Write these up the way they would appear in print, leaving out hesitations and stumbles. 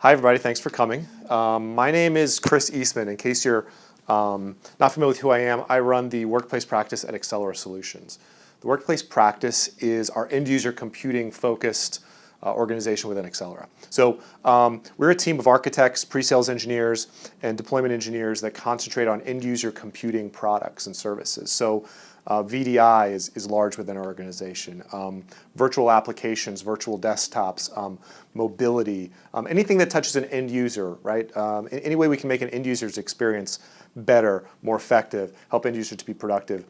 Hi, everybody. Thanks for coming. My name is Chris Eastman. In case you're not familiar with who I am, I run the workplace practice at Accelera Solutions. The workplace practice is our end-user computing-focused organization within Accelera. So we're a team of architects, pre-sales engineers, and deployment engineers that concentrate on end-user computing products and services. So VDI is large within our organization. Virtual applications, virtual desktops, mobility, anything that touches an end user, right? Any way we can make an end user's experience better, more effective, help end users to be productive.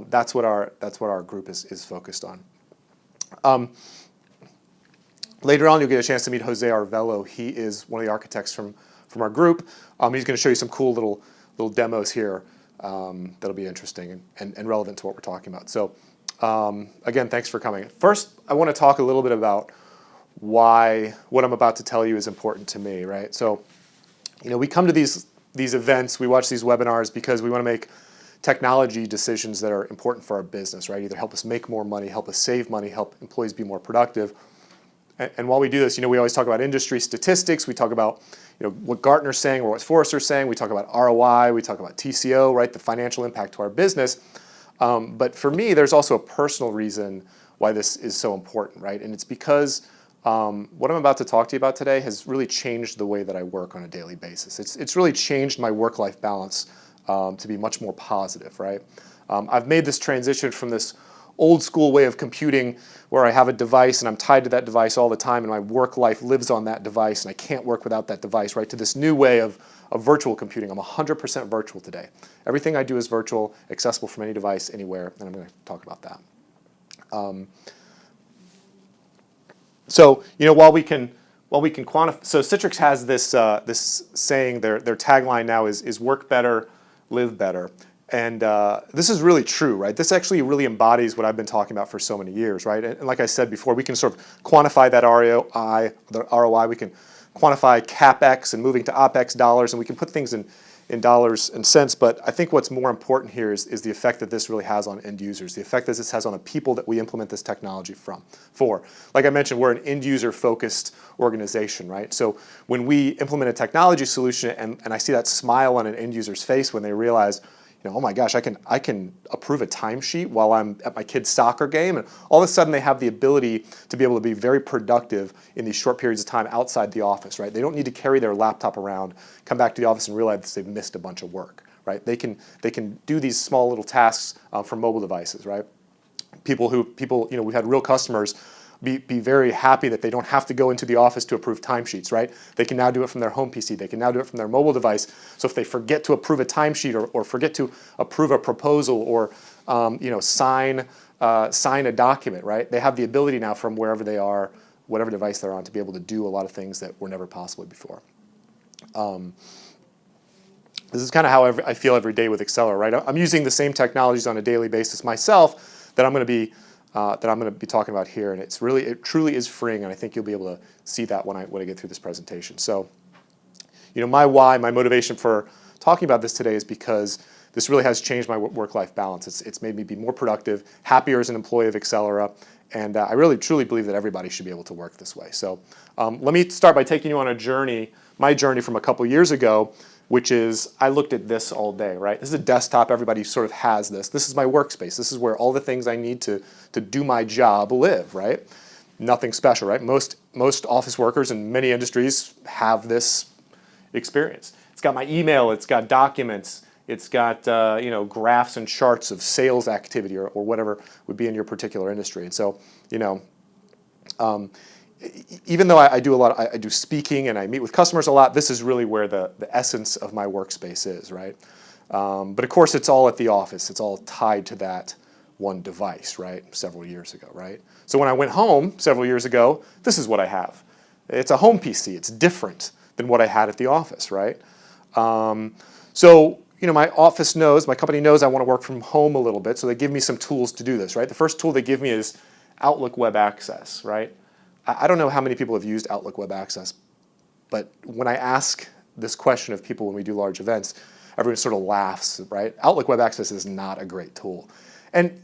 That's what our group is focused on. Later on, you'll get a chance to meet Jose Arvelo. He is one of the architects from our group. He's going to show you some cool little demos here. That'll be interesting and relevant to what we're talking about. So again, thanks for coming. First, I want to talk a little bit about why what I'm about to tell you is important to me, right? So, we come to these events, we watch these webinars because we want to make technology decisions that are important for our business, right? Either help us make more money, help us save money, help employees be more productive. And while we do this, we always talk about industry statistics. We talk about what Gartner's saying or what Forrester's saying. We talk about ROI. We talk about TCO, right? The financial impact to our business. But for me, there's also a personal reason why this is so important, right? And it's because what I'm about to talk to you about today has really changed the way that I work on a daily basis. It's really changed my work-life balance to be much more positive, right? I've made this transition from this old school way of computing where I have a device and I'm tied to that device all the time and my work life lives on that device and I can't work without that device, right? To this new way of virtual computing. I'm 100% virtual today. Everything I do is virtual, accessible from any device, anywhere, and I'm going to talk about that. So, while we can quantify, so Citrix has this saying, their tagline now is work better, live better. And this is really true, right? This actually really embodies what I've been talking about for so many years, right? And like I said before, we can sort of quantify that ROI, we can quantify CapEx and moving to OpEx dollars, and we can put things in dollars and cents. But I think what's more important here is the effect that this really has on end users, the effect that this has on the people that we implement this technology for. Like I mentioned, we're an end user focused organization, right? So when we implement a technology solution and I see that smile on an end user's face when they realize, oh my gosh, I can approve a timesheet while I'm at my kid's soccer game, and all of a sudden they have the ability to be able to be very productive in these short periods of time outside the office, right? They don't need to carry their laptop around, come back to the office and realize they've missed a bunch of work, right? They can do these small little tasks from mobile devices, right? People, we've had real customers be very happy that they don't have to go into the office to approve timesheets, right? They can now do it from their home PC. They can now do it from their mobile device. So if they forget to approve a timesheet or forget to approve a proposal or sign a document, right? They have the ability now from wherever they are, whatever device they're on, to be able to do a lot of things that were never possible before. This is kind of how I feel every day with Accelera, right? I'm using the same technologies on a daily basis myself that I'm going to be talking about here, and it truly is freeing, and I think you'll be able to see that when I get through this presentation. So, my motivation for talking about this today is because this really has changed my work-life balance. It's made me be more productive, happier as an employee of Accelera, and I really truly believe that everybody should be able to work this way. So, let me start by taking you on my journey from a couple years ago, which is I looked at this all day, right? This is a desktop. Everybody sort of has this. This is my workspace. This is where all the things I need to do my job live, right? Nothing special, right? Most office workers in many industries have this experience. It's got my email. It's got documents. It's got graphs and charts of sales activity or whatever would be in your particular industry. And so, even though I do I do speaking and I meet with customers a lot, this is really where the essence of my workspace is, right? But of course, it's all at the office. It's all tied to that one device, right? Several years ago, right? So when I went home several years ago, this is what I have. It's a home PC. It's different than what I had at the office, right? So my company knows I want to work from home a little bit, so they give me some tools to do this, right? The first tool they give me is Outlook Web Access, right? I don't know how many people have used Outlook Web Access, but when I ask this question of people when we do large events, everyone sort of laughs, right? Outlook Web Access is not a great tool. And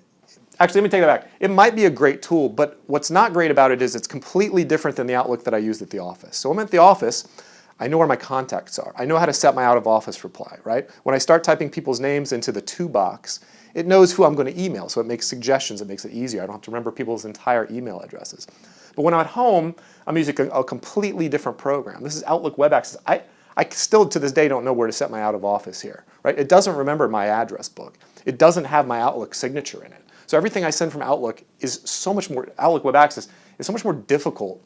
actually, let me take that back. It might be a great tool, but what's not great about it is it's completely different than the Outlook that I used at the office. So I'm at the office, I know where my contacts are. I know how to set my out of office reply, right? When I start typing people's names into the to box, it knows who I'm going to email, so it makes suggestions. It makes it easier. I don't have to remember people's entire email addresses. But when I'm at home, I'm using a completely different program. This is Outlook Web Access. I still, to this day, don't know where to set my out of office here, right? It doesn't remember my address book. It doesn't have my Outlook signature in it. So everything I send from Outlook is so much more, Outlook Web Access is so much more difficult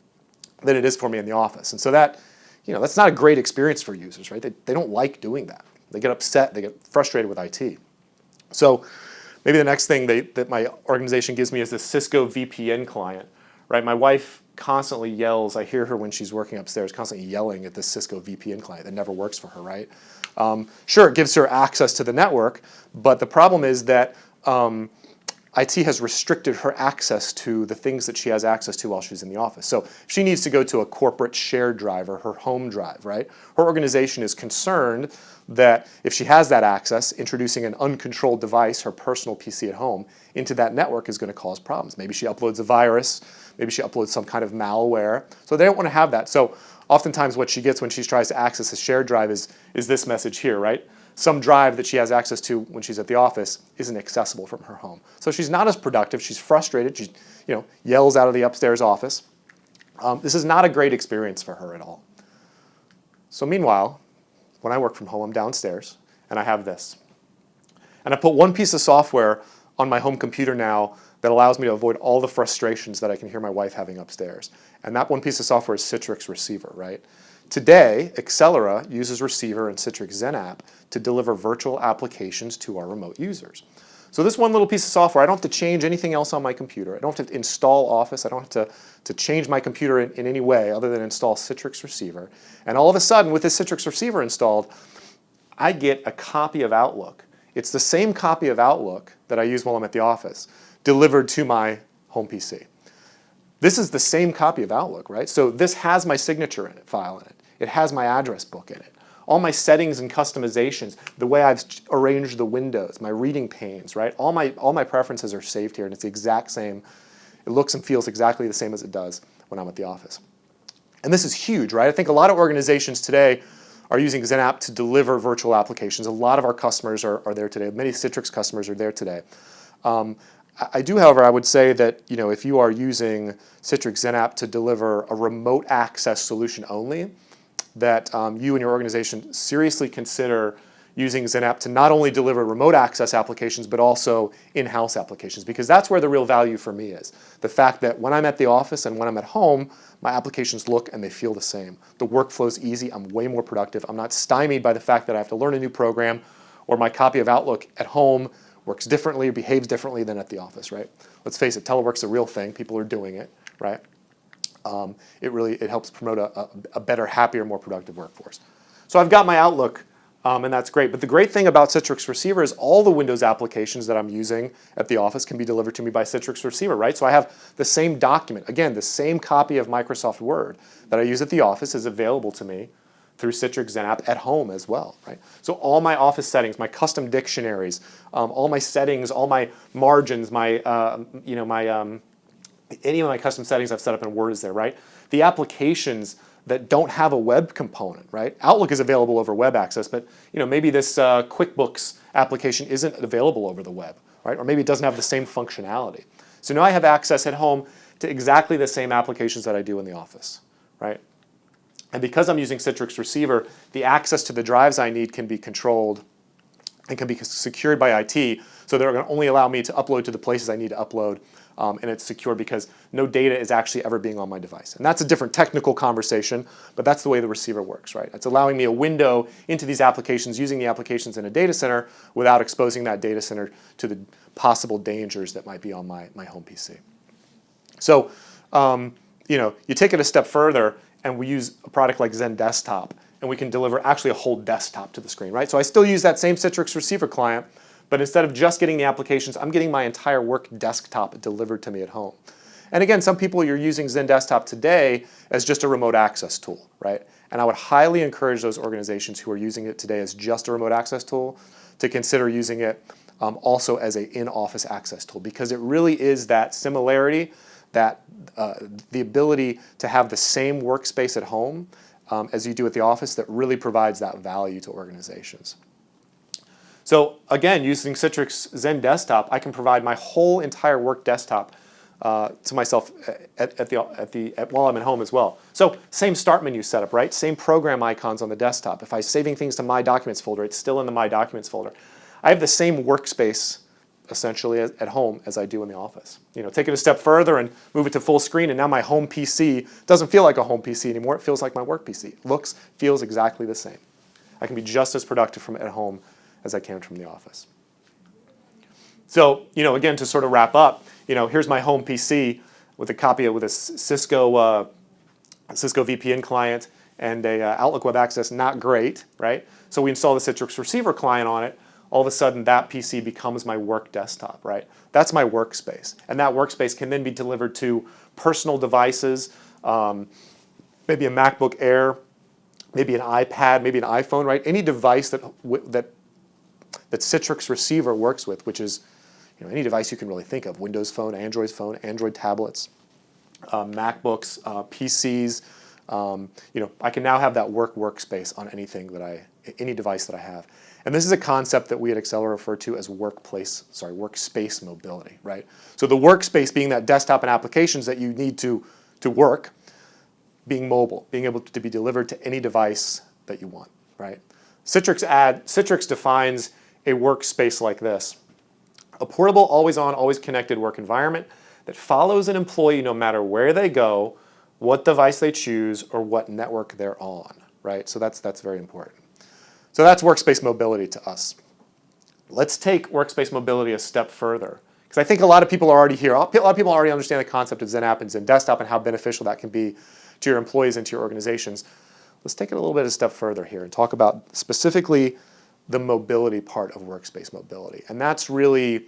than it is for me in the office. And so that, that's not a great experience for users, right? They don't like doing that. They get upset, they get frustrated with IT. So maybe the next thing that my organization gives me is this Cisco VPN client, right? My wife constantly yells. I hear her when she's working upstairs, constantly yelling at this Cisco VPN client that never works for her, right? Sure, it gives her access to the network, but the problem is that IT has restricted her access to the things that she has access to while she's in the office. So if she needs to go to a corporate shared drive or her home drive, right? Her organization is concerned that if she has that access, introducing an uncontrolled device, her personal PC at home, into that network is going to cause problems. Maybe she uploads a virus, maybe she uploads some kind of malware. So they don't want to have that. So oftentimes what she gets when she tries to access a shared drive is this message here, right? Some drive that she has access to when she's at the office isn't accessible from her home. So she's not as productive, she's frustrated, she yells out of the upstairs office. This is not a great experience for her at all. So meanwhile, when I work from home, I'm downstairs and I have this. And I put one piece of software on my home computer now that allows me to avoid all the frustrations that I can hear my wife having upstairs. And that one piece of software is Citrix Receiver, right? Today, Accelera uses Receiver and Citrix XenApp to deliver virtual applications to our remote users. So this one little piece of software, I don't have to change anything else on my computer. I don't have to install Office. I don't have to change my computer in any way other than install Citrix Receiver. And all of a sudden, with this Citrix Receiver installed, I get a copy of Outlook. It's the same copy of Outlook that I use while I'm at the office, delivered to my home PC. This is the same copy of Outlook, right? So this has my signature in it, file in it. It has my address book in it. All my settings and customizations, the way I've arranged the windows, my reading panes, right? All my preferences are saved here, and it's the exact same. It looks and feels exactly the same as it does when I'm at the office. And this is huge, right? I think a lot of organizations today are using XenApp to deliver virtual applications. A lot of our customers are there today. Many Citrix customers are there today. I do, however, I would say that if you are using Citrix XenApp to deliver a remote access solution only, that you and your organization seriously consider using XenApp to not only deliver remote access applications, but also in-house applications, because that's where the real value for me is. The fact that when I'm at the office and when I'm at home, my applications look and they feel the same. The workflow's easy, I'm way more productive, I'm not stymied by the fact that I have to learn a new program, or my copy of Outlook at home works differently or behaves differently than at the office, right? Let's face it, telework's a real thing, people are doing it, right? It helps promote a better, happier, more productive workforce. So I've got my Outlook, and that's great. But the great thing about Citrix Receiver is all the Windows applications that I'm using at the office can be delivered to me by Citrix Receiver, right? So I have the same document. Again, the same copy of Microsoft Word that I use at the office is available to me through Citrix XenApp at home as well, right? So all my office settings, my custom dictionaries, all my settings, all my margins, any of my custom settings I've set up in Word is there, right? The applications that don't have a web component, right? Outlook is available over web access, but maybe this QuickBooks application isn't available over the web, right? Or maybe it doesn't have the same functionality. So now I have access at home to exactly the same applications that I do in the office, right? And because I'm using Citrix Receiver, the access to the drives I need can be controlled and can be secured by IT, so they're going to only allow me to upload to the places I need to upload, and it's secure because no data is actually ever being on my device. And that's a different technical conversation, but that's the way the receiver works, right? It's allowing me a window into these applications, using the applications in a data center without exposing that data center to the possible dangers that might be on my home PC. So, you take it a step further, and we use a product like Zen Desktop, and we can deliver actually a whole desktop to the screen, right? So I still use that same Citrix Receiver client, but instead of just getting the applications, I'm getting my entire work desktop delivered to me at home. And again, some people, you're using Zen Desktop today as just a remote access tool, right? And I would highly encourage those organizations who are using it today as just a remote access tool to consider using it also as an in-office access tool, because it really is that similarity, that the ability to have the same workspace at home as you do at the office that really provides that value to organizations. So again, using Citrix Zen Desktop, I can provide my whole entire work desktop to myself while I'm at home as well. So same start menu setup, right? Same program icons on the desktop. If I'm saving things to My Documents folder, it's still in the My Documents folder. I have the same workspace essentially at home as I do in the office. Take it a step further and move it to full screen, and now my home PC doesn't feel like a home PC anymore. It feels like my work PC. It feels exactly the same. I can be just as productive from at home as I can from the office. So, again, to sort of wrap up, here's my home PC with a copy with a Cisco VPN client and a Outlook Web Access, not great, right? So we install the Citrix Receiver client on it. All of a sudden, that PC becomes my work desktop, right? That's my workspace. And that workspace can then be delivered to personal devices, maybe a MacBook Air, maybe an iPad, maybe an iPhone, right? Any device that Citrix Receiver works with, which is any device you can really think of: Windows Phone, Android tablets, MacBooks, PCs. I can now have that workspace on any device that I have. And this is a concept that we at Accelera refer to as workspace mobility, right? So the workspace being that desktop and applications that you need to work, being mobile, being able to be delivered to any device that you want, right? Citrix defines a workspace like this: a portable, always-on, always-connected work environment that follows an employee no matter where they go, what device they choose, or what network they're on, right? So that's very important. So that's workspace mobility to us. Let's take workspace mobility a step further, because I think a lot of people are already here. A lot of people already understand the concept of Zen App and Zen Desktop and how beneficial that can be to your employees and to your organizations. Let's take it a little bit a step further here and talk about specifically the mobility part of workspace mobility, and that's really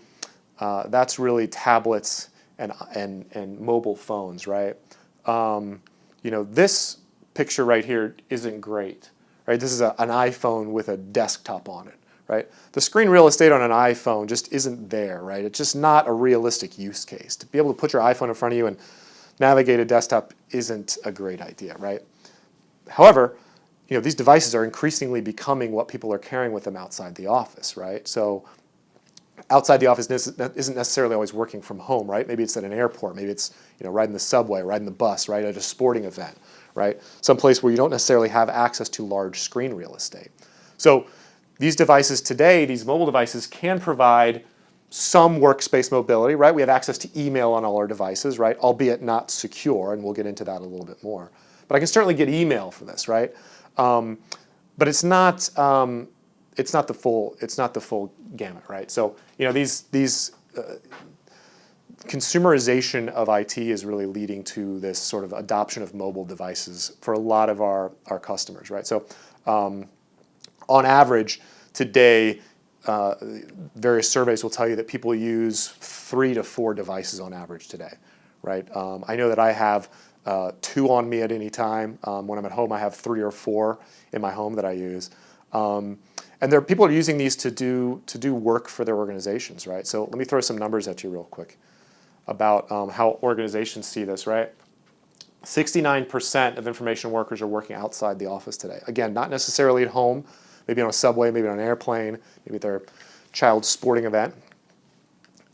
tablets and mobile phones, right? This picture right here isn't great, right? This is an iPhone with a desktop on it, right? The screen real estate on an iPhone just isn't there, right? It's just not a realistic use case. To be able to put your iPhone in front of you and navigate a desktop isn't a great idea, right? However, these devices are increasingly becoming what people are carrying with them outside the office, right? So outside the office isn't necessarily always working from home, right? Maybe it's at an airport, maybe it's riding the subway, riding the bus, right, at a sporting event, right? Someplace where you don't necessarily have access to large screen real estate. So these devices today, these mobile devices, can provide some workspace mobility, right? We have access to email on all our devices, right? Albeit not secure, and we'll get into that a little bit more. But I can certainly get email for this, right? But it's not the full gamut, right? So these consumerization of IT is really leading to this sort of adoption of mobile devices for a lot of our customers, right? So on average today, various surveys will tell you that people use 3 to 4 devices on average today, right? I know that I have 2 on me at any time. When I'm at home, I have 3 or 4 in my home that I use. And people are using these to do work for their organizations, right? So let me throw some numbers at you real quick about how organizations see this, right? 69% of information workers are working outside the office today. Again, not necessarily at home, maybe on a subway, maybe on an airplane, maybe at their child's sporting event.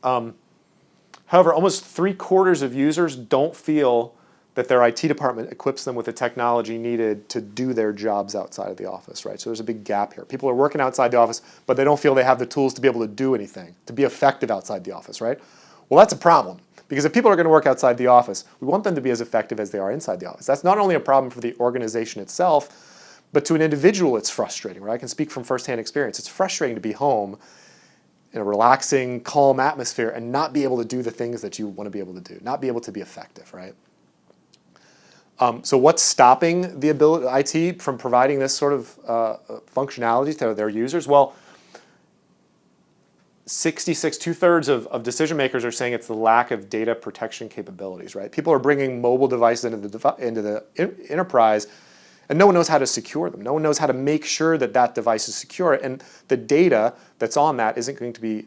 However, almost 3/4 of users don't feel that their IT department equips them with the technology needed to do their jobs outside of the office, right? So there's a big gap here. People are working outside the office, but they don't feel they have the tools to be able to do anything, to be effective outside the office, right? Well, that's a problem, because if people are going to work outside the office, we want them to be as effective as they are inside the office. That's not only a problem for the organization itself, but to an individual it's frustrating, right? I can speak from firsthand experience. It's frustrating to be home in a relaxing, calm atmosphere and not be able to do the things that you want to be able to do, not be able to be effective, right? So what's stopping the ability IT from providing this sort of functionality to their users? Well, 2/3 of decision makers are saying it's the lack of data protection capabilities, right? People are bringing mobile devices into the enterprise, and no one knows how to secure them. No one knows how to make sure that that device is secure, and the data that's on that isn't going to be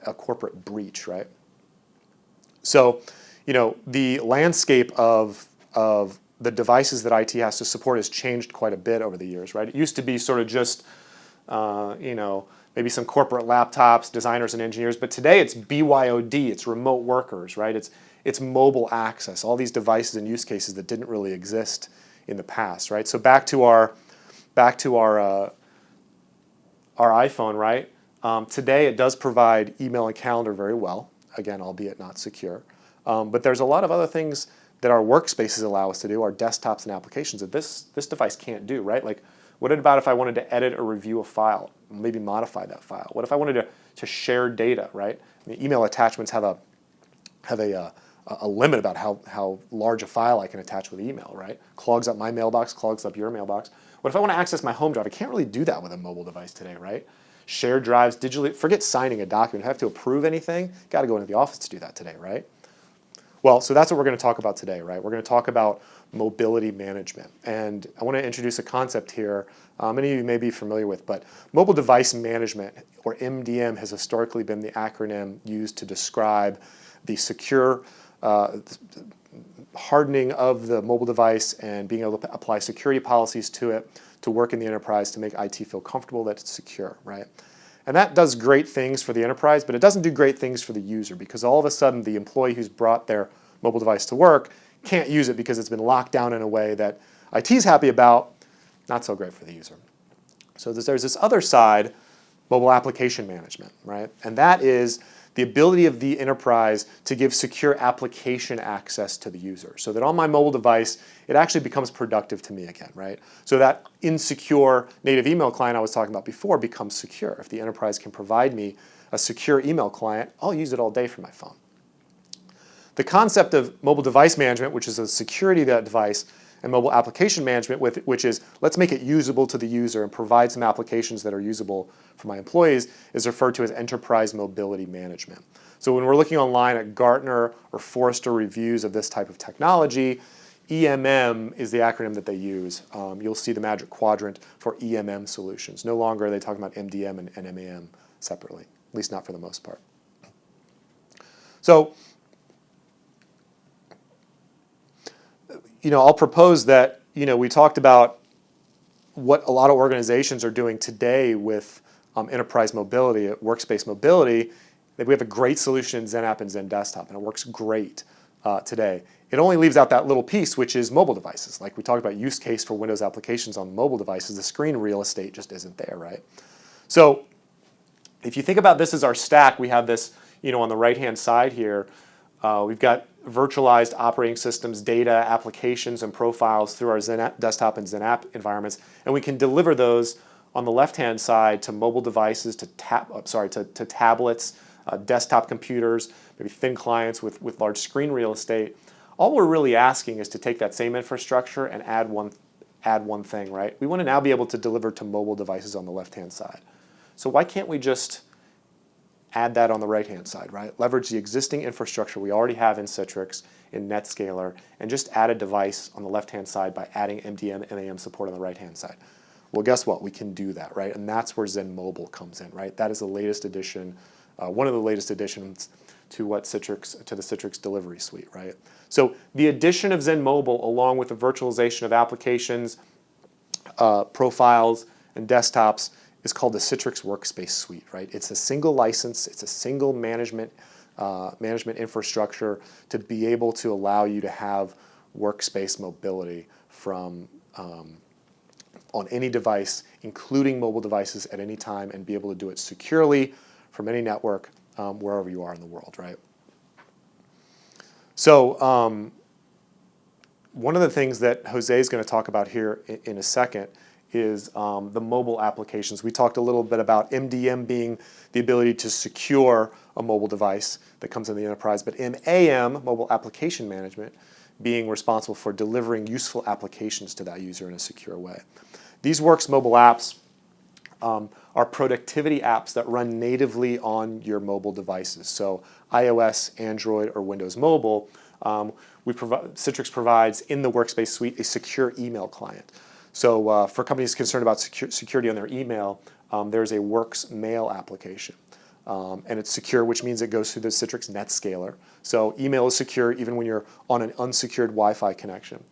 a corporate breach, right? So, the landscape of the devices that IT has to support has changed quite a bit over the years, right? It used to be sort of just, maybe some corporate laptops, designers and engineers, but today it's BYOD, it's remote workers, right? It's mobile access, all these devices and use cases that didn't really exist in the past, right? So back to our iPhone, right? Today it does provide email and calendar very well, again, albeit not secure. But there's a lot of other things that our workspaces allow us to do, our desktops and applications that this device can't do, right? Like, what about if I wanted to edit or review a file, maybe modify that file? What if I wanted to share data, right? The email attachments have a limit about how large a file I can attach with email, right? Clogs up my mailbox, clogs up your mailbox. What if I want to access my home drive? I can't really do that with a mobile device today, right? Shared drives, digitally, forget signing a document. If I have to approve anything, got to go into the office to do that today, right? Well, so that's what we're going to talk about today, right? We're going to talk about mobility management. And I want to introduce a concept here many of you may be familiar with, but mobile device management, or MDM, has historically been the acronym used to describe the secure hardening of the mobile device and being able to apply security policies to it to work in the enterprise to make IT feel comfortable that it's secure, right? And that does great things for the enterprise, but it doesn't do great things for the user, because all of a sudden the employee who's brought their mobile device to work can't use it because it's been locked down in a way that IT's happy about, not so great for the user. So there's this other side, mobile application management, right? And that is the ability of the enterprise to give secure application access to the user, so that on my mobile device, it actually becomes productive to me again, right? So that insecure native email client I was talking about before becomes secure. If the enterprise can provide me a secure email client, I'll use it all day from my phone. The concept of mobile device management, which is the security of that device, and mobile application management, which is let's make it usable to the user and provide some applications that are usable for my employees, is referred to as enterprise mobility management. So when we're looking online at Gartner or Forrester reviews of this type of technology, EMM is the acronym that they use. You'll see the magic quadrant for EMM solutions. No longer are they talking about MDM and MAM separately, at least not for the most part. So, I'll propose that, we talked about what a lot of organizations are doing today with enterprise mobility, workspace mobility. That we have a great solution in XenApp and XenDesktop, and it works great today. It only leaves out that little piece, which is mobile devices. Like we talked about use case for Windows applications on mobile devices, the screen real estate just isn't there, right? So if you think about this as our stack, we have this, on the right-hand side here, we've got virtualized operating systems, data, applications, and profiles through our XenDesktop and XenApp environments, and we can deliver those on the left-hand side to mobile devices, to tablets, desktop computers, maybe thin clients with large screen real estate. All we're really asking is to take that same infrastructure and add one thing, right? We want to now be able to deliver to mobile devices on the left-hand side. So why can't we just add that on the right-hand side, right? Leverage the existing infrastructure we already have in Citrix, in NetScaler, and just add a device on the left-hand side by adding MDM, MAM support on the right-hand side. Well, guess what? We can do that, right? And that's where Zen Mobile comes in, right? That is the latest addition, one of the latest additions to the Citrix delivery suite, right? So the addition of Zen Mobile, along with the virtualization of applications, profiles, and desktops, is called the Citrix Workspace Suite, right? It's a single license, it's a single management infrastructure to be able to allow you to have workspace mobility from on any device, including mobile devices at any time, and be able to do it securely from any network wherever you are in the world, right? So one of the things that Jose is going to talk about here in a second is the mobile applications. We talked a little bit about MDM being the ability to secure a mobile device that comes in the enterprise, but MAM, mobile application management, being responsible for delivering useful applications to that user in a secure way. These Works mobile apps are productivity apps that run natively on your mobile devices. So iOS, Android, or Windows Mobile, Citrix provides in the Workspace Suite a secure email client. So for companies concerned about security on their email, there's a Works Mail application. And it's secure, which means it goes through the Citrix NetScaler. So email is secure even when you're on an unsecured Wi-Fi connection.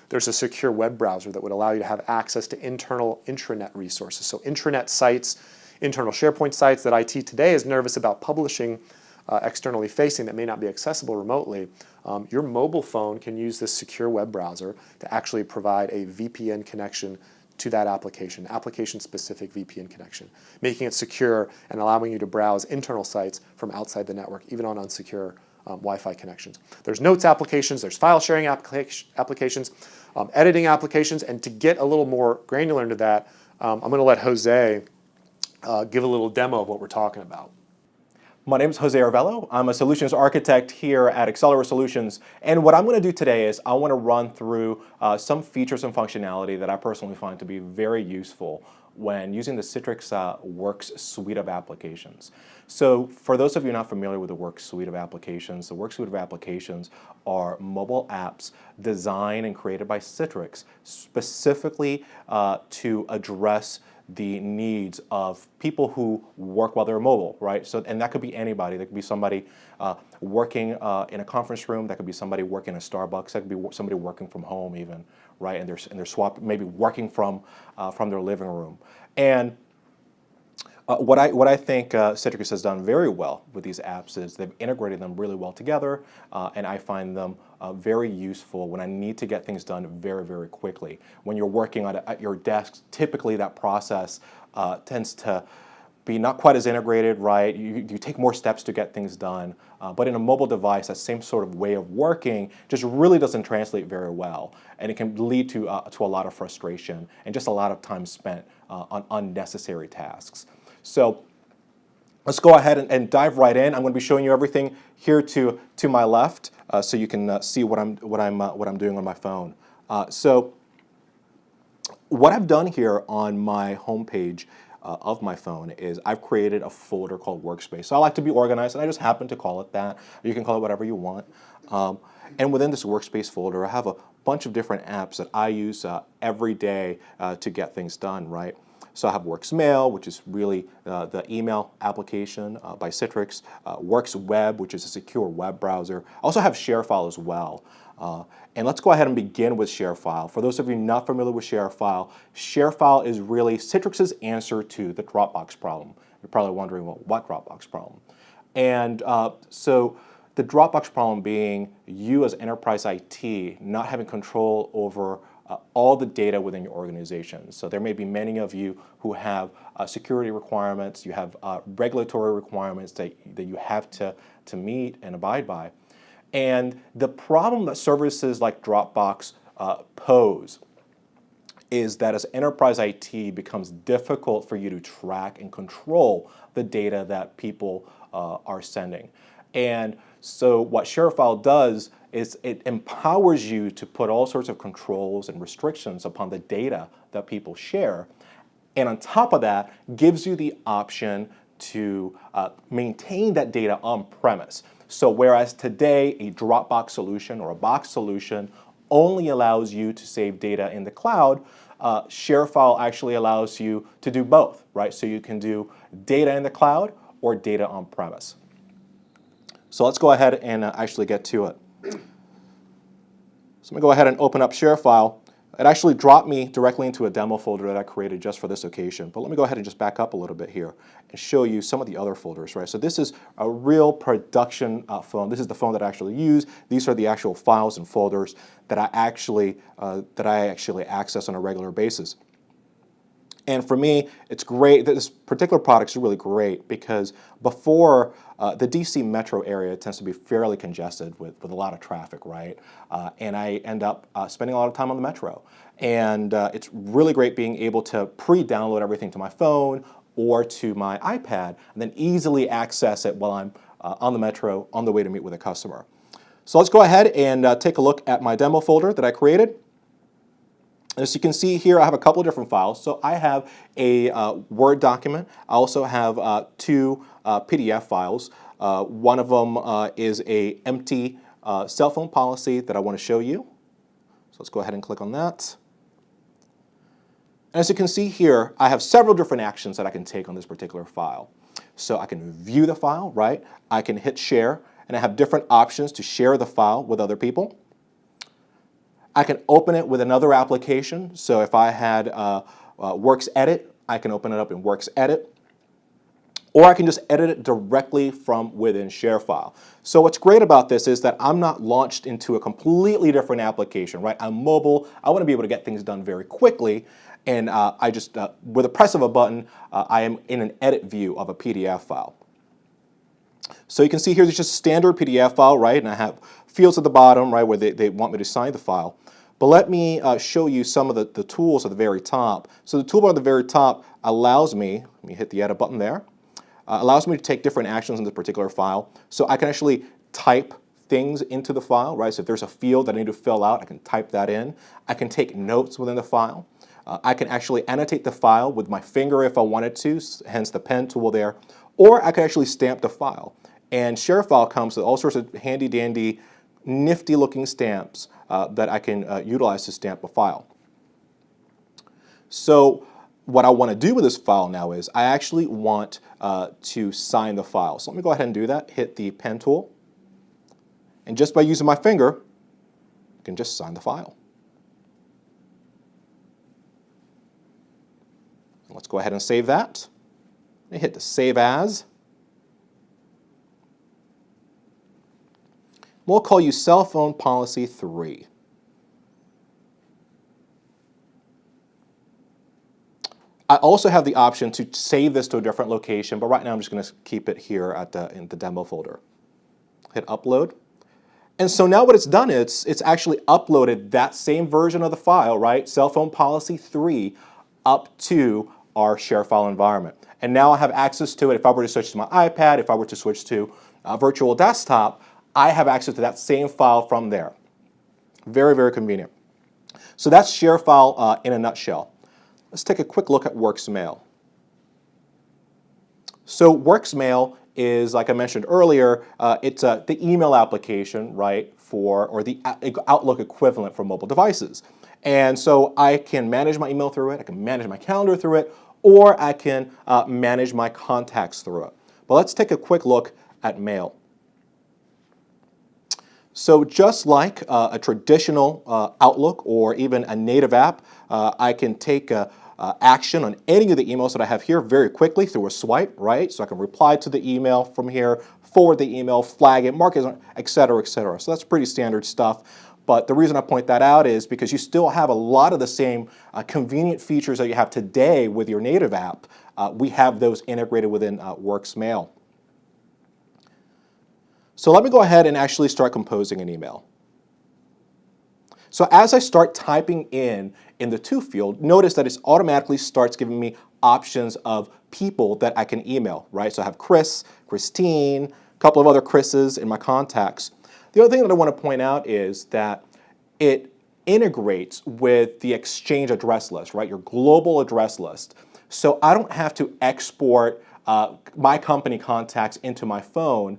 There's a secure web browser that would allow you to have access to internal intranet resources. So intranet sites, internal SharePoint sites that IT today is nervous about publishing externally facing that may not be accessible remotely. Your mobile phone can use this secure web browser to actually provide a VPN connection to that application-specific VPN connection, making it secure and allowing you to browse internal sites from outside the network, even on unsecure Wi-Fi connections. There's notes applications, there's file sharing applications, editing applications, and to get a little more granular into that, I'm going to let Jose give a little demo of what we're talking about. My name is Jose Arvello. I'm a solutions architect here at Accelera Solutions. And what I'm going to do today is I want to run through some features and functionality that I personally find to be very useful when using the Citrix Works suite of applications. So for those of you not familiar with the Works suite of applications, the Works suite of applications are mobile apps designed and created by Citrix specifically to address the needs of people who work while they're mobile, right? So, and that could be anybody. That could be somebody working in a conference room. That could be somebody working in a Starbucks. That could be somebody working from home, even, right? And they're maybe working from their living room. And what I think Citrix has done very well with these apps is they've integrated them really well together, and I find them very useful when I need to get things done very, very quickly. When you're working at your desk, typically that process tends to be not quite as integrated, right? You take more steps to get things done, but in a mobile device, that same sort of way of working just really doesn't translate very well, and it can lead to a lot of frustration and just a lot of time spent on unnecessary tasks. So let's go ahead and dive right in. I'm going to be showing you everything here to my left, so you can see what I'm doing on my phone. So what I've done here on my home page of my phone is I've created a folder called Workspace. So I like to be organized, and I just happen to call it that. You can call it whatever you want. And within this Workspace folder, I have a bunch of different apps that I use every day to get things done, right? So I have Works Mail, which is really the email application by Citrix. Works Web, which is a secure web browser. I also have ShareFile as well. And let's go ahead and begin with ShareFile. For those of you not familiar with ShareFile, ShareFile is really Citrix's answer to the Dropbox problem. You're probably wondering, well, what Dropbox problem? And so the Dropbox problem being you as enterprise IT not having control over all the data within your organization. So there may be many of you who have security requirements, you have regulatory requirements that you have to meet and abide by. And the problem that services like Dropbox pose is that as enterprise IT becomes difficult for you to track and control the data that people are sending. And so what ShareFile does is it empowers you to put all sorts of controls and restrictions upon the data that people share. And on top of that, gives you the option to maintain that data on-premise. So whereas today a Dropbox solution or a box solution only allows you to save data in the cloud, ShareFile actually allows you to do both, right? So you can do data in the cloud or data on-premise. So let's go ahead and actually get to it. So I'm going to go ahead and open up ShareFile. It actually dropped me directly into a demo folder that I created just for this occasion. But let me go ahead and just back up a little bit here and show you some of the other folders, right? So this is a real production phone. This is the phone that I actually use. These are the actual files and folders that I actually access on a regular basis. And for me, it's great. This particular product is really great because before the DC metro area tends to be fairly congested with a lot of traffic, right? And I end up spending a lot of time on the metro. And it's really great being able to pre-download everything to my phone or to my iPad and then easily access it while I'm on the metro on the way to meet with a customer. So let's go ahead and take a look at my demo folder that I created. As you can see here, I have a couple of different files. So I have a Word document. I also have two PDF files. One of them is an empty cell phone policy that I want to show you. So let's go ahead and click on that. And as you can see here, I have several different actions that I can take on this particular file. So I can view the file, right? I can hit share, and I have different options to share the file with other people. I can open it with another application. So if I had Works Edit, I can open it up in Works Edit. Or I can just edit it directly from within ShareFile. So what's great about this is that I'm not launched into a completely different application, right? I'm mobile. I want to be able to get things done very quickly. And I just, with a press of a button, I am in an edit view of a PDF file. So you can see here, there's just a standard PDF file, right? And I have fields at the bottom, right, where they want me to sign the file. But let me show you some of the tools at the very top. So the toolbar at the very top allows me, let me hit the edit button there, allows me to take different actions in this particular file. So I can actually type things into the file, right? So if there's a field that I need to fill out, I can type that in. I can take notes within the file. I can actually annotate the file with my finger if I wanted to, hence the pen tool there. Or I can actually stamp the file. And ShareFile comes with all sorts of handy-dandy, nifty-looking stamps that I can utilize to stamp a file. So what I want to do with this file now is I actually want to sign the file. So let me go ahead and do that. Hit the pen tool. And just by using my finger, I can just sign the file. Let's go ahead and save that. And hit the Save As. We'll call you Cell Phone Policy 3. I also have the option to save this to a different location, but right now I'm just going to keep it here in the demo folder. Hit Upload. And so now what it's done is it's actually uploaded that same version of the file, right, Cell Phone Policy 3, up to our ShareFile environment. And now I have access to it. If I were to switch to my iPad, if I were to switch to a virtual desktop, I have access to that same file from there. Very, very convenient. So that's ShareFile in a nutshell. Let's take a quick look at WorksMail. So WorksMail is, like I mentioned earlier, it's the email application, right, or the Outlook equivalent for mobile devices. And so I can manage my email through it, I can manage my calendar through it, or I can manage my contacts through it. But let's take a quick look at Mail. So just like a traditional Outlook or even a native app, I can take action on any of the emails that I have here very quickly through a swipe, right? So I can reply to the email from here, forward the email, flag it, mark it, et cetera, et cetera. So that's pretty standard stuff. But the reason I point that out is because you still have a lot of the same convenient features that you have today with your native app. We have those integrated within WorksMail. So let me go ahead and actually start composing an email. So as I start typing in the To field, notice that it automatically starts giving me options of people that I can email, right? So I have Chris, Christine, a couple of other Chris's in my contacts. The other thing that I want to point out is that it integrates with the Exchange address list, right? Your global address list. So I don't have to export my company contacts into my phone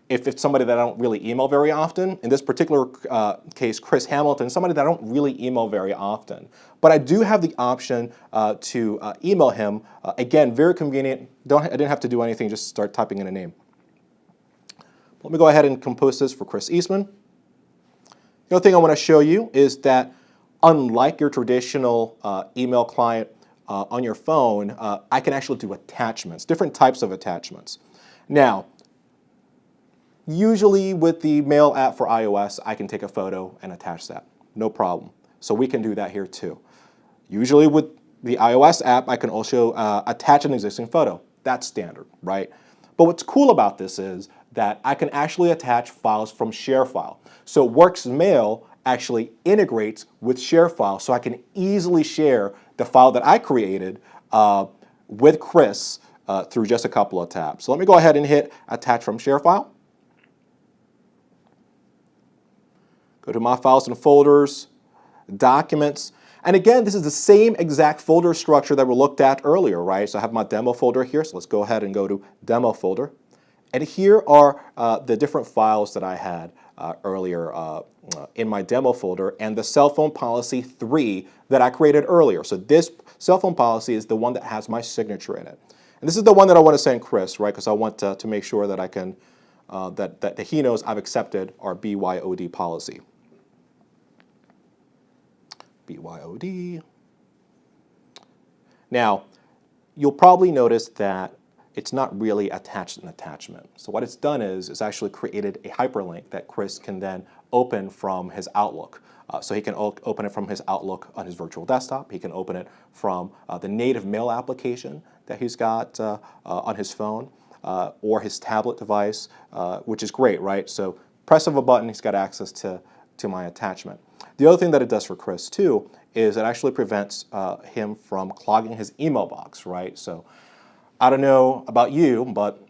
if it's somebody that I don't really email very often. In this particular case, Chris Hamilton, somebody that I don't really email very often. But I do have the option to email him. Again, very convenient. I didn't have to do anything, just start typing in a name. Let me go ahead and compose this for Chris Eastman. The other thing I want to show you is that unlike your traditional email client on your phone, I can actually do attachments, different types of attachments. Now, usually with the Mail app for iOS, I can take a photo and attach that, no problem. So we can do that here too. Usually with the iOS app, I can also attach an existing photo. That's standard, right? But what's cool about this is that I can actually attach files from ShareFile. So WorksMail actually integrates with ShareFile, so I can easily share the file that I created with Chris through just a couple of tabs. So let me go ahead and hit Attach from ShareFile. Go to My Files and Folders, Documents. And again, this is the same exact folder structure that we looked at earlier, right? So I have my demo folder here, so let's go ahead and go to Demo folder. And here are the different files that I had earlier in my demo folder, and the Cell Phone Policy 3 that I created earlier. So this Cell Phone Policy is the one that has my signature in it. And this is the one that I want to send Chris, right? Because I want to make sure that I can, that he knows I've accepted our BYOD policy. BYOD. Now, you'll probably notice that it's not really attached an attachment. So what it's done is it's actually created a hyperlink that Chris can then open from his Outlook. So he can open it from his Outlook on his virtual desktop. He can open it from the native mail application that he's got on his phone or his tablet device, which is great, right? So press of a button, he's got access to my attachment. The other thing that it does for Chris too is it actually prevents him from clogging his email box, right? So I don't know about you, but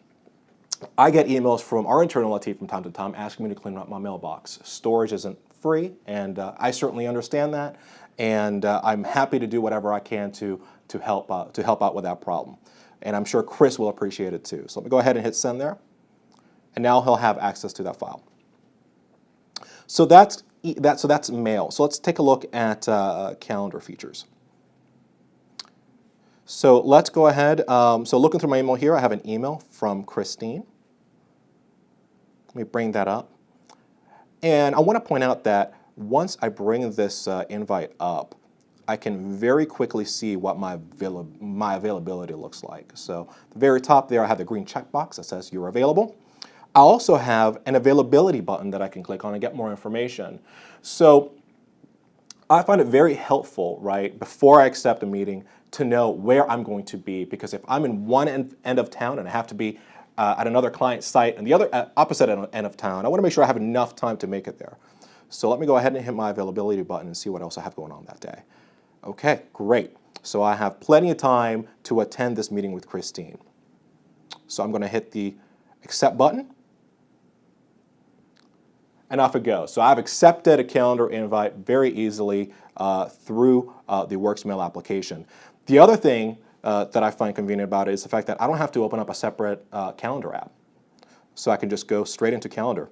I get emails from our internal IT from time to time asking me to clean up my mailbox. Storage isn't free, and I certainly understand that, and I'm happy to do whatever I can to help out with that problem. And I'm sure Chris will appreciate it too. So let me go ahead and hit send there, and now he'll have access to that file. So that's mail. So let's take a look at calendar features. So let's go ahead. So looking through my email here, I have an email from Christine. Let me bring that up. And I want to point out that once I bring this invite up, I can very quickly see what my availability looks like. So at the very top there, I have the green checkbox that says you're available. I also have an availability button that I can click on and get more information. So I find it very helpful, right, before I accept a meeting to know where I'm going to be, because if I'm in one end of town and I have to be at another client site and the other opposite end of town, I want to make sure I have enough time to make it there. So let me go ahead and hit my availability button and see what else I have going on that day. Okay, great. So I have plenty of time to attend this meeting with Christine. So I'm going to hit the accept button. And off it goes. So I've accepted a calendar invite very easily through the Worksmail application. The other thing that I find convenient about it is the fact that I don't have to open up a separate calendar app. So I can just go straight into Calendar.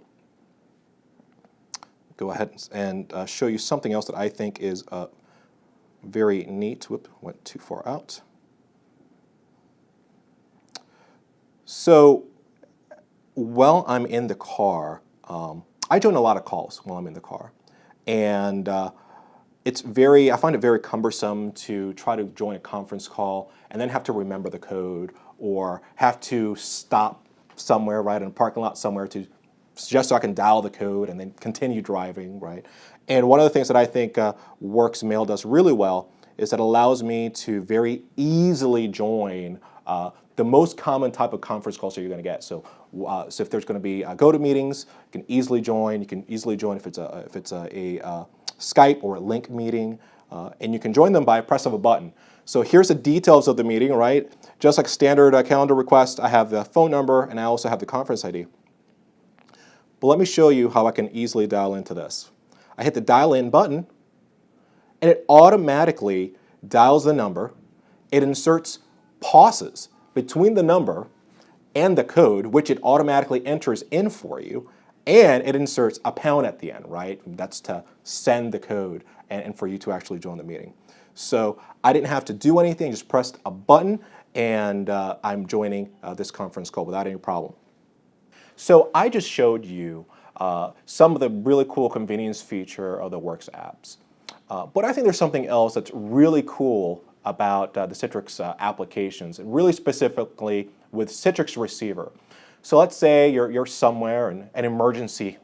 Go ahead and show you something else that I think is very neat. Whoop, went too far out. So while I'm in the car, I join a lot of calls while I'm in the car, and I find it very cumbersome to try to join a conference call and then have to remember the code or have to stop somewhere, right, in a parking lot somewhere just so I can dial the code and then continue driving, right? And one of the things that I think Worksmail does really well is it allows me to very easily join the most common type of conference calls that you're going to get. So if there's going to be GoToMeetings, you can easily join. You can easily join if it's a Skype or a link meeting, and you can join them by a press of a button. So here's the details of the meeting, right? Just like standard calendar request, I have the phone number and I also have the conference ID. But let me show you how I can easily dial into this. I hit the dial in button, and it automatically dials the number. It inserts pauses between the number and the code, which it automatically enters in for you, and it inserts a pound at the end, right? That's to send the code and for you to actually join the meeting. So I didn't have to do anything, just pressed a button, and I'm joining this conference call without any problem. So I just showed you some of the really cool convenience feature of the Works apps. But I think there's something else that's really cool about the Citrix applications, and really specifically with Citrix Receiver. So let's say you're somewhere and an emergency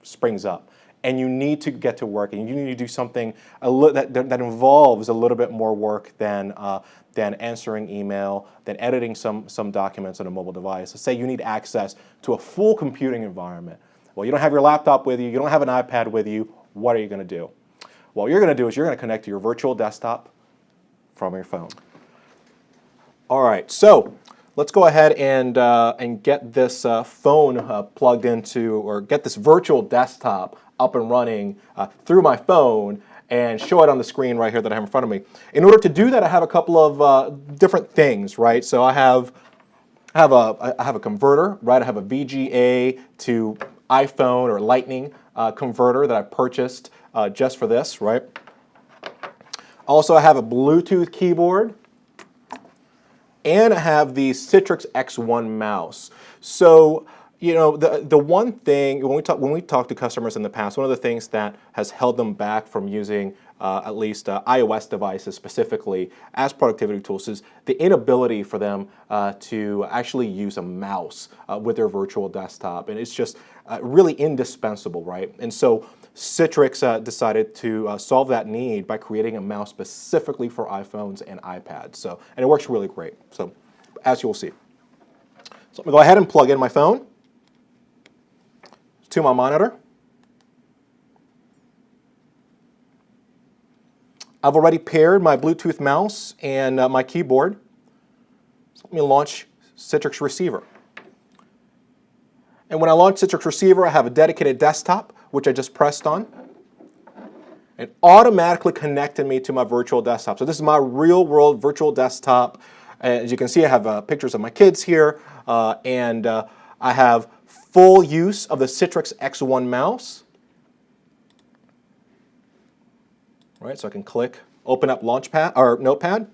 springs up, and you need to get to work, and you need to do something that involves a little bit more work than answering email, than editing some documents on a mobile device. Let's say you need access to a full computing environment. Well, you don't have your laptop with you don't have an iPad with you. What are you going to do? What you're going to do is you're going to connect to your virtual desktop from your phone. All right, so let's go ahead and get this phone plugged into, or get this virtual desktop up and running through my phone and show it on the screen right here that I have in front of me. In order to do that, I have a couple of different things, right? So I have a converter, right? I have a VGA to iPhone or Lightning converter that I purchased just for this, right? Also, I have a Bluetooth keyboard, and I have the Citrix X1 mouse. So, you know, the one thing when we talk to customers in the past, one of the things that has held them back from using at least iOS devices specifically, as productivity tools is the inability for them to actually use a mouse with their virtual desktop. And it's just really indispensable, right? And so Citrix decided to solve that need by creating a mouse specifically for iPhones and iPads. And it works really great, so as you'll see. So I'm going to go ahead and plug in my phone to my monitor. I've already paired my Bluetooth mouse and my keyboard. So let me launch Citrix Receiver. And when I launch Citrix Receiver, I have a dedicated desktop, which I just pressed on. It automatically connected me to my virtual desktop. So this is my real-world virtual desktop. As you can see, I have pictures of my kids here, and I have full use of the Citrix X1 mouse. Right, so I can click, open up Launchpad or Notepad.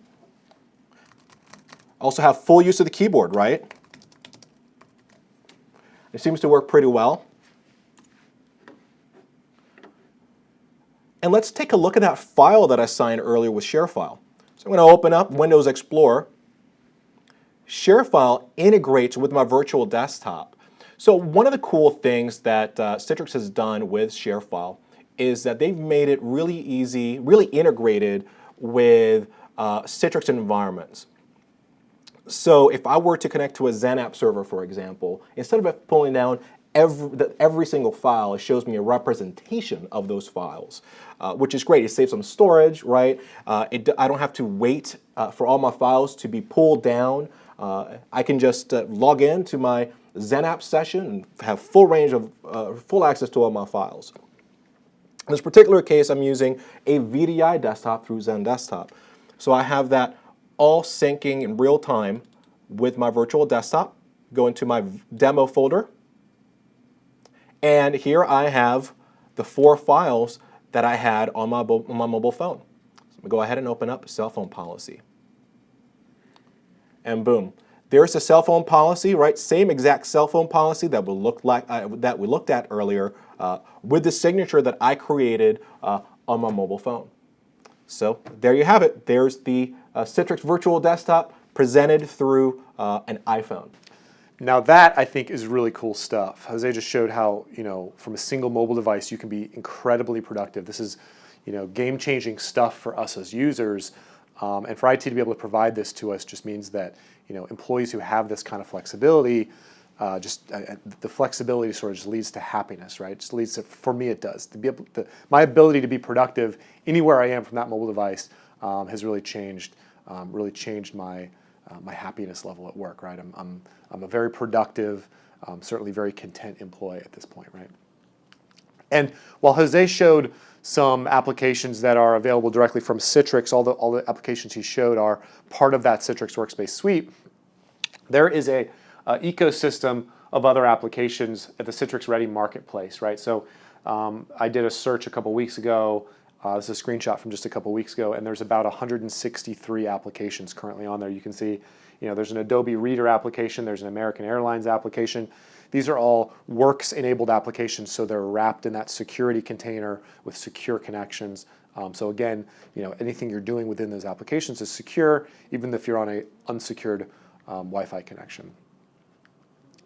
Also have full use of the keyboard, right? It seems to work pretty well. And let's take a look at that file that I signed earlier with ShareFile. So I'm going to open up Windows Explorer. ShareFile integrates with my virtual desktop. So one of the cool things that Citrix has done with ShareFile is that they've made it really easy, really integrated with Citrix environments. So if I were to connect to a XenApp server, for example, instead of pulling down every single file, it shows me a representation of those files, which is great. It saves some storage, right? I don't have to wait for all my files to be pulled down. I can just log in to my XenApp session and have full range of full access to all my files. In this particular case, I'm using a VDI desktop through Zen Desktop. So I have that all syncing in real time with my virtual desktop. Go into my demo folder. And here I have the 4 files that I had on my mobile phone. So I'm going to go ahead and open up cell phone policy. And boom. There's a cell phone policy, right? Same exact cell phone policy that we looked at earlier with the signature that I created on my mobile phone. So there you have it. There's the Citrix Virtual Desktop presented through an iPhone. Now that, I think, is really cool stuff. Jose just showed how, from a single mobile device, you can be incredibly productive. This is, game-changing stuff for us as users. And for IT to be able to provide this to us just means that, employees who have this kind of flexibility, the flexibility sort of just leads to happiness, right? It just leads to, for me it does, my ability to be productive anywhere I am from that mobile device has really changed my happiness level at work, right? I'm a very productive, certainly very content employee at this point, right? And while Jose showed some applications that are available directly from Citrix, all the applications he showed are part of that Citrix Workspace Suite, there is a ecosystem of other applications at the Citrix Ready Marketplace, right? So I did a search a couple weeks ago. This is a screenshot from just a couple weeks ago, and there's about 163 applications currently on there. You can see, there's an Adobe Reader application, there's an American Airlines application. These are all Works-enabled applications, so they're wrapped in that security container with secure connections. So again, anything you're doing within those applications is secure, even if you're on an unsecured Wi-Fi connection.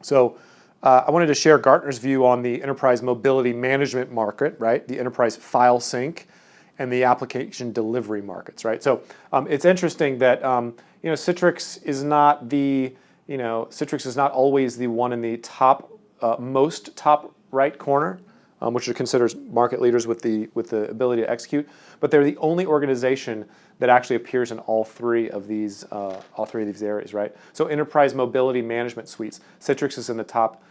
So I wanted to share Gartner's view on the enterprise mobility management market, right? The enterprise file sync and the application delivery markets, right? So it's interesting that Citrix is not Citrix is not always the one in the most top right corner, which are considered market leaders with the ability to execute. But they're the only organization that actually appears in all three of these areas, right? So enterprise mobility management suites, Citrix is in the top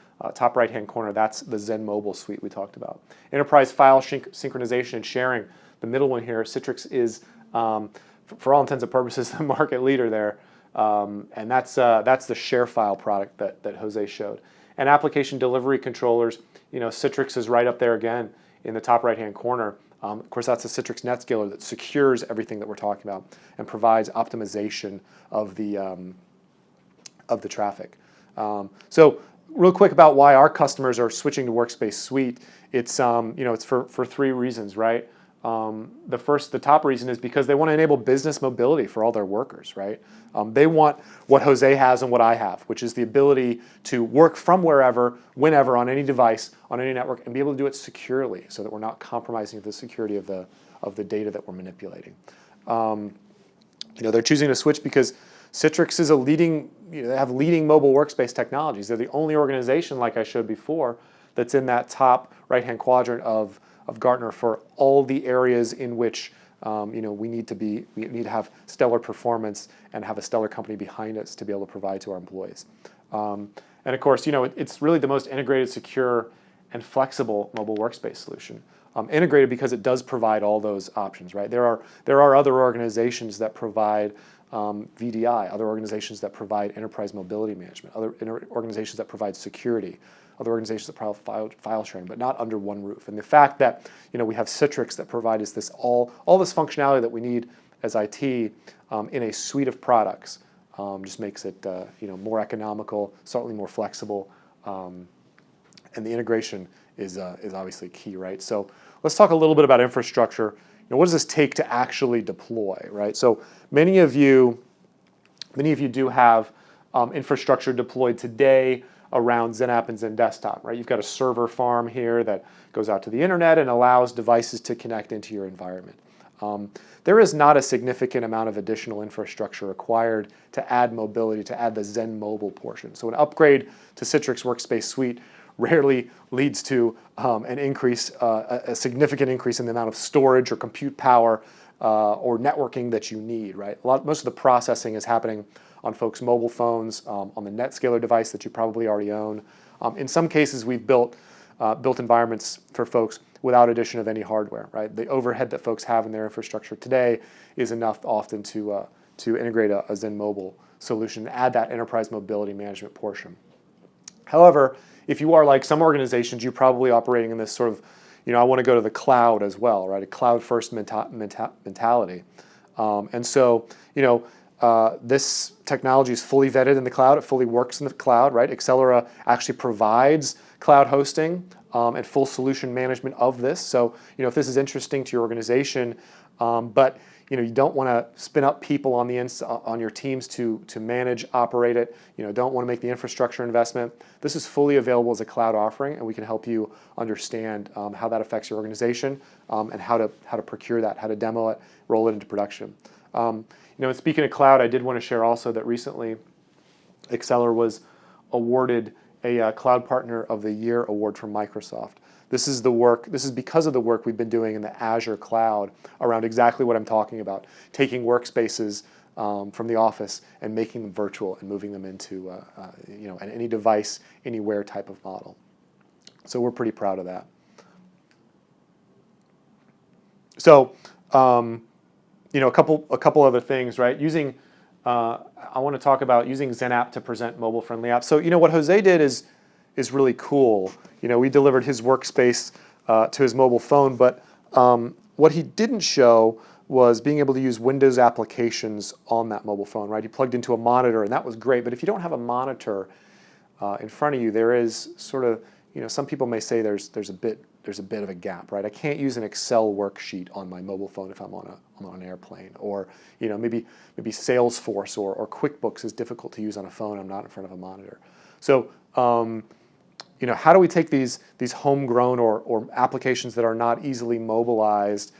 right-hand corner. That's the Zen Mobile suite we talked about. Enterprise file synchronization and sharing, the middle one here, Citrix is, for all intents and purposes, the market leader there. And that's the ShareFile product that Jose showed. And application delivery controllers, Citrix is right up there again in the top right-hand corner. Of course, that's the Citrix NetScaler that secures everything that we're talking about and provides optimization of the traffic. So, real quick about why our customers are switching to Workspace Suite. It's it's for 3 reasons, right? the top reason is because they want to enable business mobility for all their workers, right? They want what Jose has and what I have, which is the ability to work from wherever, whenever, on any device, on any network, and be able to do it securely so that we're not compromising the security of the data that we're manipulating. They're choosing to switch because Citrix is a leading, they have leading mobile workspace technologies. They're the only organization, like I showed before, that's in that top right-hand quadrant of Gartner for all the areas in which we need to have stellar performance and have a stellar company behind us to be able to provide to our employees. And of course, it's really the most integrated, secure, and flexible mobile workspace solution. Integrated because it does provide all those options, right? There are other organizations that provide VDI, other organizations that provide enterprise mobility management, other organizations that provide security, other organizations that provide file sharing, but not under one roof. And the fact that we have Citrix that provides this all this functionality that we need as IT in a suite of products just makes it more economical, certainly more flexible, and the integration is obviously key, right? So let's talk a little bit about infrastructure. What does this take to actually deploy, right? So many of you do have infrastructure deployed today around XenApp and XenDesktop, right? You've got a server farm here that goes out to the internet and allows devices to connect into your environment. There is not a significant amount of additional infrastructure required to add mobility, to add the Zen Mobile portion. So an upgrade to Citrix Workspace Suite rarely leads to a significant increase in the amount of storage or compute power or networking that you need, right? Most of the processing is happening on folks' mobile phones, on the NetScaler device that you probably already own. In some cases, we've built environments for folks without addition of any hardware, right? The overhead that folks have in their infrastructure today is enough often to integrate a Zen Mobile solution and add that enterprise mobility management portion. However, if you are like some organizations, you're probably operating in this sort of, I want to go to the cloud as well, right? A cloud-first mentality. And so, this technology is fully vetted in the cloud. It fully works in the cloud, right? Accelera actually provides cloud hosting and full solution management of this. So, if this is interesting to your organization, but you don't want to spin up people on your teams to manage, operate it. Don't want to make the infrastructure investment. This is fully available as a cloud offering, and we can help you understand how that affects your organization and how to procure that, how to demo it, roll it into production. And speaking of cloud, I did want to share also that recently, Accelera was awarded a Cloud Partner of the Year award from Microsoft. This is because of the work we've been doing in the Azure cloud around exactly what I'm talking about, taking workspaces from the office and making them virtual and moving them into an any device, anywhere type of model. So we're pretty proud of that. So a couple other things, right? I want to talk about using XenApp to present mobile-friendly apps. So what Jose did is really cool. We delivered his workspace to his mobile phone, but what he didn't show was being able to use Windows applications on that mobile phone, right? He plugged into a monitor, and that was great. But if you don't have a monitor in front of you, there is sort of, some people may say there's a bit of a gap, right? I can't use an Excel worksheet on my mobile phone if I'm on an airplane, or maybe Salesforce or QuickBooks is difficult to use on a phone. I'm not in front of a monitor. So how do we take these homegrown or applications that are not easily mobilized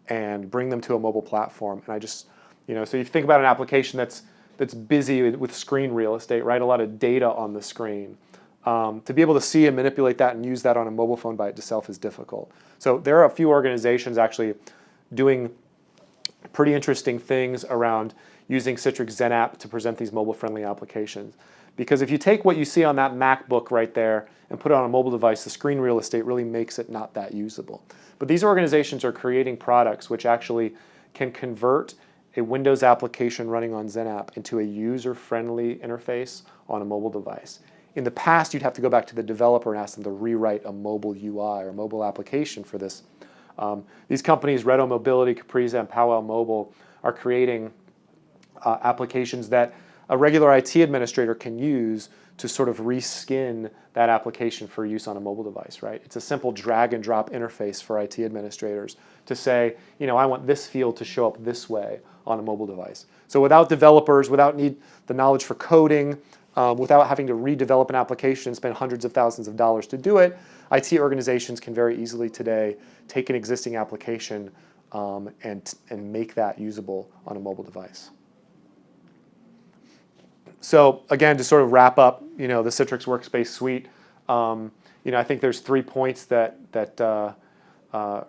and bring them to a mobile platform? And I just so you think about an application that's busy with screen real estate, right? A lot of data on the screen. To be able to see and manipulate that and use that on a mobile phone by itself is difficult. So there are a few organizations actually doing pretty interesting things around using Citrix XenApp to present these mobile-friendly applications. Because if you take what you see on that MacBook right there and put it on a mobile device, the screen real estate really makes it not that usable. But these organizations are creating products which actually can convert a Windows application running on XenApp into a user-friendly interface on a mobile device. In the past, you'd have to go back to the developer and ask them to rewrite a mobile UI or mobile application for this. These companies, Redo Mobility, Capriza, and Powell Mobile, are creating applications that a regular IT administrator can use to sort of reskin that application for use on a mobile device, right? It's a simple drag and drop interface for IT administrators to say, I want this field to show up this way on a mobile device. So without developers, without the knowledge for coding, without having to redevelop an application and spend hundreds of thousands of dollars to do it, IT organizations can very easily today take an existing application and make that usable on a mobile device. So again, to sort of wrap up, the Citrix Workspace Suite, I think there's 3 points that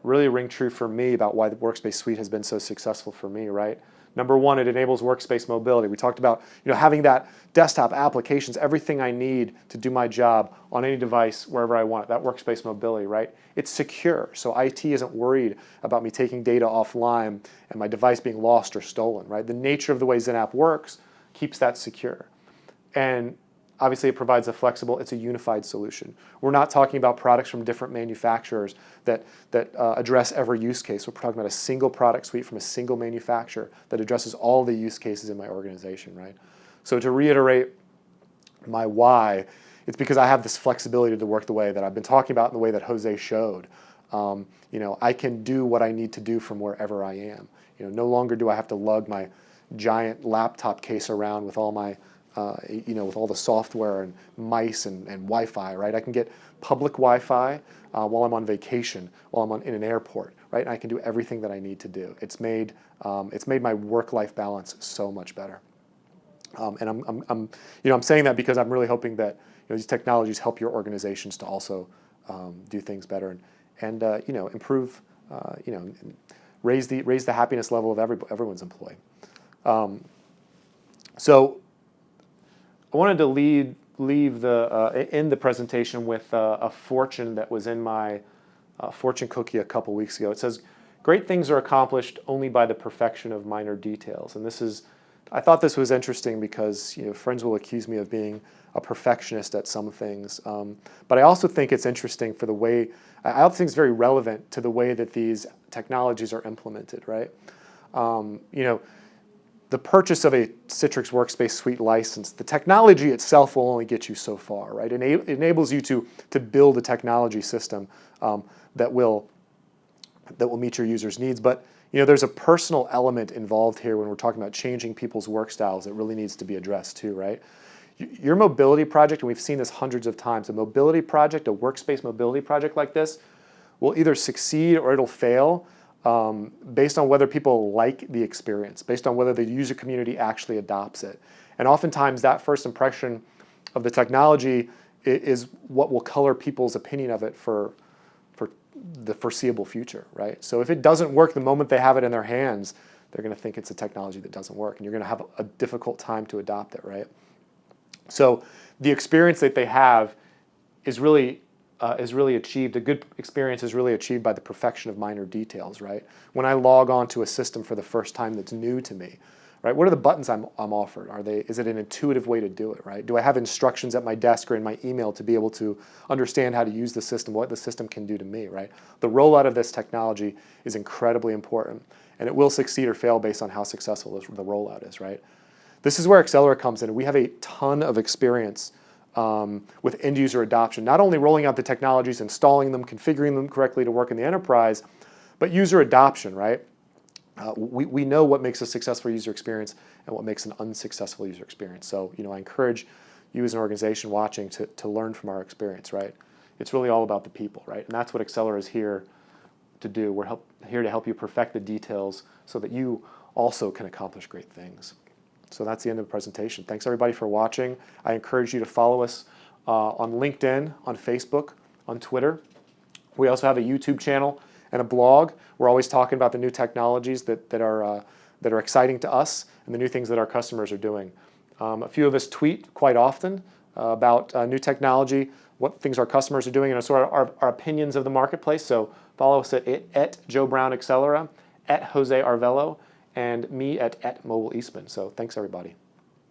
really ring true for me about why the Workspace Suite has been so successful for me, right? Number one, it enables workspace mobility. We talked about having that desktop applications, everything I need to do my job on any device wherever I want it, that workspace mobility, right? It's secure, so IT isn't worried about me taking data offline and my device being lost or stolen, right? The nature of the way XenApp works keeps that secure. And obviously it provides it's a unified solution. We're not talking about products from different manufacturers that address every use case. We're talking about a single product suite from a single manufacturer that addresses all the use cases in my organization, right? So to reiterate my why, it's because I have this flexibility to work the way that I've been talking about and the way that Jose showed. I can do what I need to do from wherever I am. No longer do I have to lug my giant laptop case around with all my with all the software and mice and Wi-Fi, right? I can get public Wi-Fi while I'm on vacation, while I'm in an airport, right? And I can do everything that I need to do. It's made my work-life balance so much better. And I'm saying that because I'm really hoping that these technologies help your organizations to also do things better and improve, raise the happiness level of everyone's employee. So I wanted to end the presentation with a fortune that was in my fortune cookie a couple weeks ago. It says, "Great things are accomplished only by the perfection of minor details." And I thought this was interesting because friends will accuse me of being a perfectionist at some things, but I also think it's interesting for the way I also think it's very relevant to the way that these technologies are implemented, right? The purchase of a Citrix Workspace Suite license, the technology itself will only get you so far, right? It enables you to build a technology system that will meet your users' needs. But there's a personal element involved here when we're talking about changing people's work styles that really needs to be addressed too, right? Your mobility project, and we've seen this hundreds of times, a mobility project, a workspace mobility project like this, will either succeed or it'll fail based on whether people like the experience, based on whether the user community actually adopts it. And oftentimes that first impression of the technology is what will color people's opinion of it for the foreseeable future, right? So if it doesn't work the moment they have it in their hands, they're going to think it's a technology that doesn't work, and you're going to have a difficult time to adopt it, right? So the experience that they have is really achieved. A good experience is really achieved by the perfection of minor details, right? When I log on to a system for the first time that's new to me, right? What are the buttons I'm offered? Is it an intuitive way to do it, right? Do I have instructions at my desk or in my email to be able to understand how to use the system, what the system can do to me, right? The rollout of this technology is incredibly important, and it will succeed or fail based on how successful the rollout is, right? This is where Accelera comes in. We have a ton of experience with end user adoption, not only rolling out the technologies, installing them, configuring them correctly to work in the enterprise, but user adoption, right? We know what makes a successful user experience and what makes an unsuccessful user experience. So, I encourage you as an organization watching to learn from our experience, right? It's really all about the people, right? And that's what Accelera is here to do. We're here to help you perfect the details so that you also can accomplish great things. So that's the end of the presentation. Thanks everybody for watching. I encourage you to follow us on LinkedIn, on Facebook, on Twitter. We also have a YouTube channel and a blog. We're always talking about the new technologies that are exciting to us and the new things that our customers are doing. A few of us tweet quite often about new technology, what things our customers are doing, and sort of our opinions of the marketplace. So follow us at Joe Brown Accelera, at Jose Arvello, and me at Mobile Eastman. So thanks everybody.